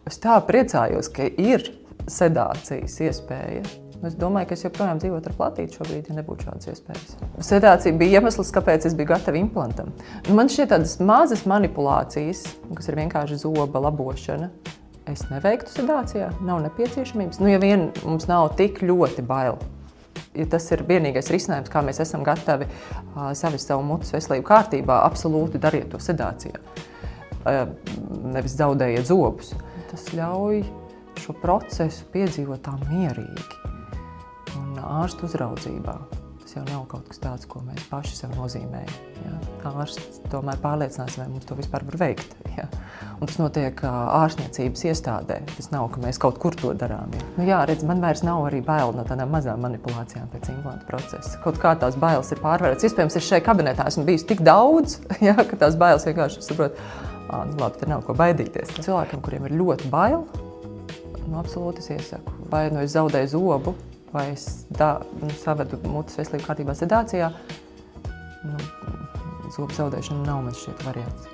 Es tā priecājos, ka ir sedācijas iespēja. Es domāju, ka es joprojām dzīvotu ar platīti šobrīd, ja nebūtu šādas iespējas. Sedācija bija iemesls, kāpēc es biju gatava implantam. Man šķiet tādas mazas manipulācijas, kas ir vienkārši zoba labošana, es neveiktu sedācijā, nav nepieciešamības. Ja vien mums nav tik ļoti bail. Ja tas ir vienīgais risinājums, kā mēs esam gatavi savest savu mutes veselību kārtībā, absolūti dariet to sedācijā. Nevis zaudējiet zobus. Tas ļauj šo procesu piedzīvot tā mierīgi un ārstu uzraudzībā. Tas jau nav kaut kas tāds, ko mēs paši sev nozīmējam. Ja? Ārsts tomēr pārliecinās, vai mums to vispār var veikt. Ja? Un tas notiek ārstniecības iestādē. Tas nav, ka mēs kaut kur to darām. Ja? Redz, man vairs nav arī bail no tādām mazām manipulācijām pēc implanta procesa. Kaut kā tās bailes ir pārvarētas. Iespējams, es šeit kabinetā esmu bijis tik daudz, ja, ka tās bailes vienkārši saprot, labi, te nav ko baidīties. Cilvēkiem, kuriem ir ļoti bail, absolūti es iesaku. Vai es zaudēju zobu, vai es savedu mutes veselību kārtībā sedācijā, zobu zaudēšana nav man šķiet variants.